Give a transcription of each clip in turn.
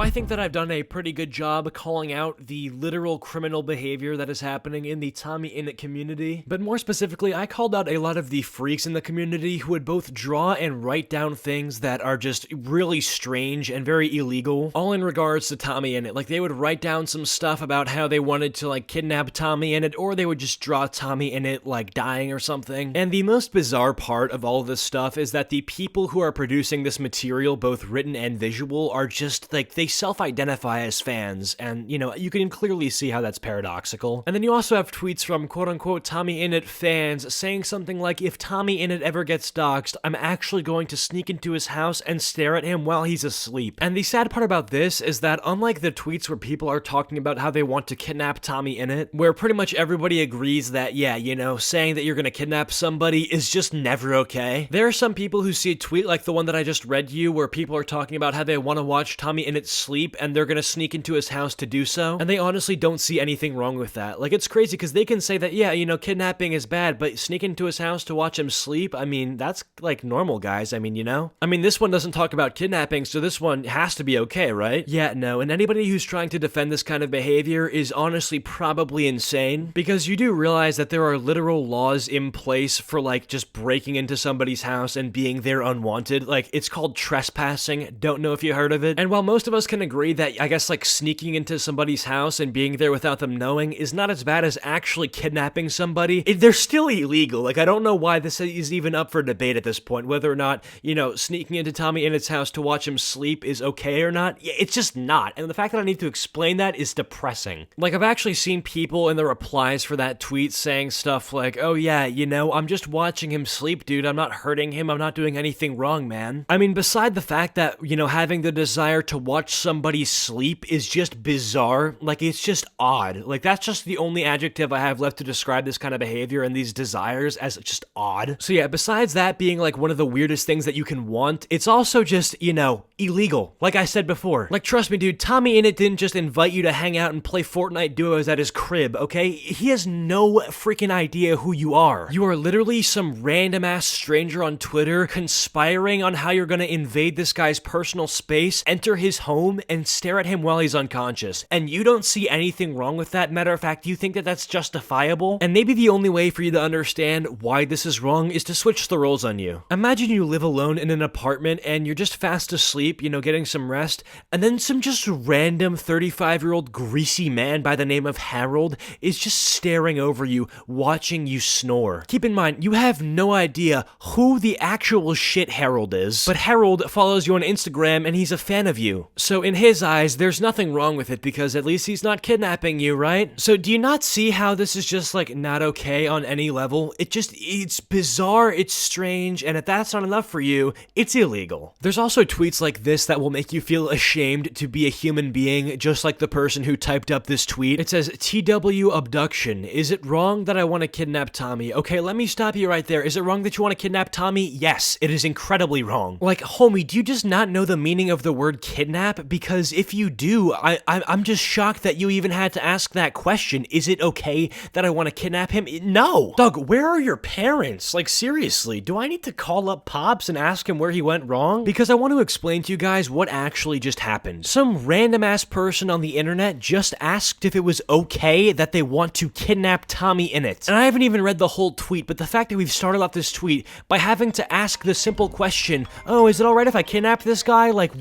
I think that I've done a pretty good job calling out the literal criminal behavior that is happening in the TommyInnit community. But more specifically, I called out a lot of the freaks in the community who would both draw and write down things that are just really strange and very illegal, all in regards to TommyInnit. Like, they would write down some stuff about how they wanted to, like, kidnap TommyInnit, or they would just draw TommyInnit, like, dying or something. And the most bizarre part of all of this stuff is that the people who are producing this material, both written and visual, are just, like, they self-identify as fans, and, you know, you can clearly see how that's paradoxical. And then you also have tweets from quote-unquote TommyInnit fans saying something like, if TommyInnit ever gets doxxed, I'm actually going to sneak into his house and stare at him while he's asleep. And the sad part about this is that unlike the tweets where people are talking about how they want to kidnap TommyInnit, where pretty much everybody agrees that, yeah, you know, saying that you're gonna kidnap somebody is just never okay, there are some people who see a tweet like the one that I just read you, where people are talking about how they want to watch TommyInnit sleep and they're gonna sneak into his house to do so, and they honestly don't see anything wrong with that. Like, it's crazy because they can say that, yeah, you know, kidnapping is bad, but sneak into his house to watch him sleep, I mean, that's like normal, guys. I mean, you know? I mean, this one doesn't talk about kidnapping, so this one has to be okay, right? Yeah, no, and anybody who's trying to defend this kind of behavior is honestly probably insane, because you do realize that there are literal laws in place for, like, just breaking into somebody's house and being there unwanted. Like, it's called trespassing. Don't know if you heard of it. And while most of us can agree that, I guess, like, sneaking into somebody's house and being there without them knowing is not as bad as actually kidnapping somebody, they're still illegal. Like, I don't know why this is even up for debate at this point, whether or not, you know, sneaking into TommyInnit's house to watch him sleep is okay or not. Yeah, it's just not. And the fact that I need to explain that is depressing. Like, I've actually seen people in the replies for that tweet saying stuff like, oh yeah, you know, I'm just watching him sleep, dude. I'm not hurting him. I'm not doing anything wrong, man. I mean, beside the fact that, you know, having the desire to watch somebody sleep is just bizarre, like, it's just odd. Like, that's just the only adjective I have left to describe this kind of behavior and these desires, as just odd. So yeah, besides that being, like, one of the weirdest things that you can want, it's also just, you know, illegal. Like I said before. Like, trust me, dude, TommyInnit didn't just invite you to hang out and play Fortnite duos at his crib, okay? He has no freaking idea who you are. You are literally some random-ass stranger on Twitter conspiring on how you're gonna invade this guy's personal space, enter his home, and stare at him while he's unconscious. And you don't see anything wrong with that. Matter of fact, you think that that's justifiable? And maybe the only way for you to understand why this is wrong is to switch the roles on you. Imagine you live alone in an apartment and you're just fast asleep, you know, getting some rest, and then some just random 35-year-old greasy man by the name of Harold is just staring over you, watching you snore. Keep in mind, you have no idea who the actual shit Harold is, but Harold follows you on Instagram and he's a fan of you. So in his eyes, there's nothing wrong with it because at least he's not kidnapping you, right? So do you not see how this is just, like, not okay on any level? It's bizarre, it's strange, and if that's not enough for you, it's illegal. There's also tweets like this that will make you feel ashamed to be a human being, just like the person who typed up this tweet. It says, TW abduction. Is it wrong that I want to kidnap Tommy? Okay, let me stop you right there. Is it wrong that you want to kidnap Tommy? Yes, it is incredibly wrong. Like, homie, do you just not know the meaning of the word kidnap? Because if you do, I'm just shocked that you even had to ask that question. Is it okay that I want to kidnap him? No. Doug, where are your parents? Like, seriously, do I need to call up Pops and ask him where he went wrong? Because I want to explain to you guys what actually just happened. Some random ass person on the internet just asked if it was okay that they want to kidnap TommyInnit. And I haven't even read the whole tweet, but the fact that we've started off this tweet by having to ask the simple question, oh, is it alright if I kidnap this guy? Like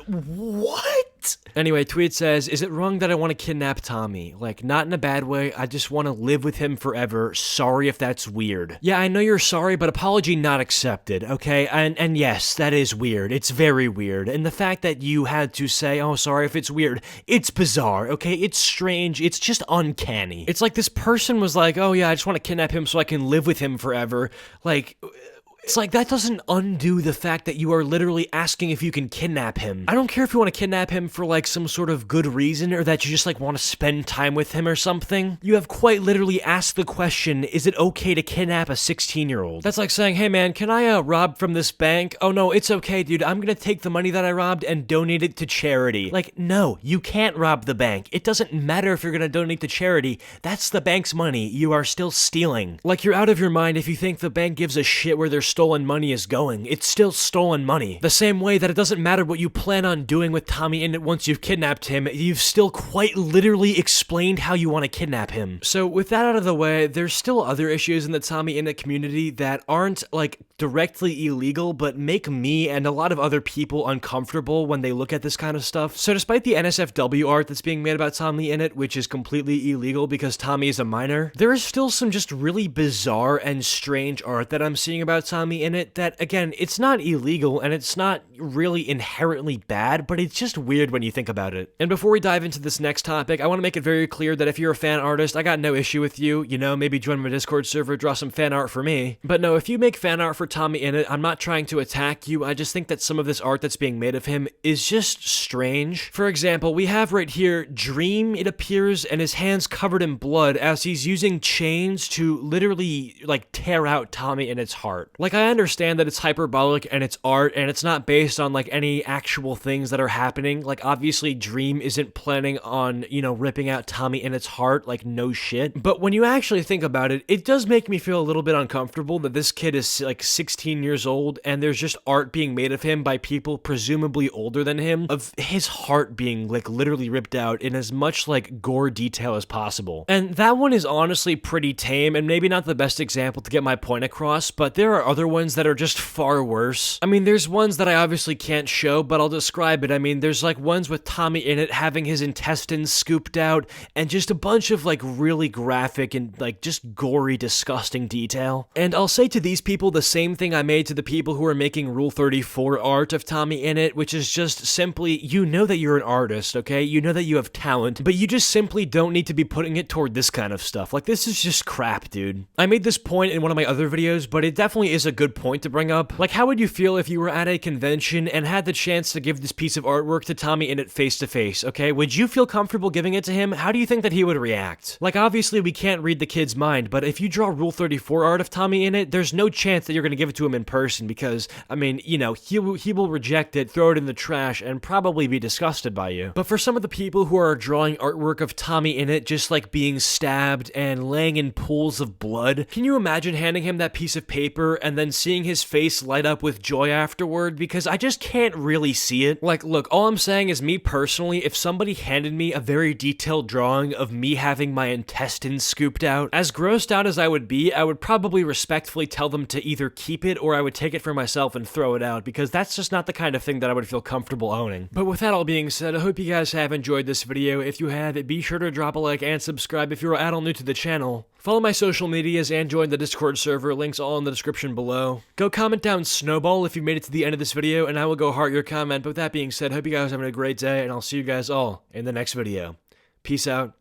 what? Anyway, tweet says, is it wrong that I want to kidnap Tommy? Like, not in a bad way, I just want to live with him forever. Sorry if that's weird. Yeah, I know you're sorry, but apology not accepted, okay? And yes, that is weird. It's very weird. And the fact that you had to say, oh, sorry if it's weird, it's bizarre, okay? It's strange. It's just uncanny. It's like this person was like, oh yeah, I just want to kidnap him so I can live with him forever. Like, it's like, that doesn't undo the fact that you are literally asking if you can kidnap him. I don't care if you want to kidnap him for, like, some sort of good reason, or that you just, like, want to spend time with him or something. You have quite literally asked the question, is it okay to kidnap a 16-year-old? That's like saying, hey man, can I rob from this bank? Oh no, it's okay, dude. I'm gonna take the money that I robbed and donate it to charity. Like, no, you can't rob the bank. It doesn't matter if you're gonna donate to charity. That's the bank's money. You are still stealing. Like, you're out of your mind if you think the bank gives a shit where they're stolen money is going. It's still stolen money. The same way that it doesn't matter what you plan on doing with TommyInnit once you've kidnapped him, you've still quite literally explained how you want to kidnap him. So with that out of the way, there's still other issues in the TommyInnit community that aren't like directly illegal, but make me and a lot of other people uncomfortable when they look at this kind of stuff. So despite the NSFW art that's being made about TommyInnit, which is completely illegal because Tommy is a minor, there is still some just really bizarre and strange art that I'm seeing about TommyInnit that, again, it's not illegal and it's not really inherently bad, but it's just weird when you think about it. And before we dive into this next topic, I want to make it very clear that if you're a fan artist, I got no issue with you. You know, maybe join my Discord server, draw some fan art for me. But no, if you make fan art for TommyInnit, I'm not trying to attack you. I just think that some of this art that's being made of him is just strange. For example, we have right here Dream, it appears, and his hands covered in blood as he's using chains to literally like tear out TommyInnit's heart. Like, I understand that it's hyperbolic and it's art and it's not based on like any actual things that are happening. Like, obviously Dream isn't planning on, you know, ripping out TommyInnit's heart, like no shit. But when you actually think about it, it does make me feel a little bit uncomfortable that this kid is like 16 years old and there's just art being made of him by people presumably older than him, of his heart being like literally ripped out in as much like gore detail as possible. And that one is honestly pretty tame and maybe not the best example to get my point across, but there are other ones that are just far worse. I mean, there's ones that I obviously can't show, but I'll describe it. I mean, there's like ones with TommyInnit having his intestines scooped out and just a bunch of like really graphic and like just gory, disgusting detail. And I'll say to these people the same thing I made to the people who are making Rule 34 art of TommyInnit, which is just simply, you know that you're an artist, okay? You know that you have talent, but you just simply don't need to be putting it toward this kind of stuff. Like, this is just crap, dude. I made this point in one of my other videos, but it definitely is a good point to bring up. Like, how would you feel if you were at a convention and had the chance to give this piece of artwork to TommyInnit face to face, okay? Would you feel comfortable giving it to him? How do you think that he would react? Like, obviously we can't read the kid's mind, but if you draw Rule 34 art of TommyInnit, there's no chance that you're gonna give it to him in person because, I mean, you know, he will reject it, throw it in the trash, and probably be disgusted by you. But for some of the people who are drawing artwork of TommyInnit just like being stabbed and laying in pools of blood, can you imagine handing him that piece of paper and then seeing his face light up with joy afterward? Because I just can't really see it. Like, look, all I'm saying is, me personally, if somebody handed me a very detailed drawing of me having my intestines scooped out, as grossed out as I would be, I would probably respectfully tell them to either keep it or I would take it for myself and throw it out, because that's just not the kind of thing that I would feel comfortable owning. But with that all being said, I hope you guys have enjoyed this video. If you have, be sure to drop a like and subscribe if you're at all new to the channel. Follow my social medias and join the Discord server, links all in the description below. Go comment down Snowball if you made it to the end of this video, and I will go heart your comment. But with that being said, hope you guys are having a great day, and I'll see you guys all in the next video. Peace out.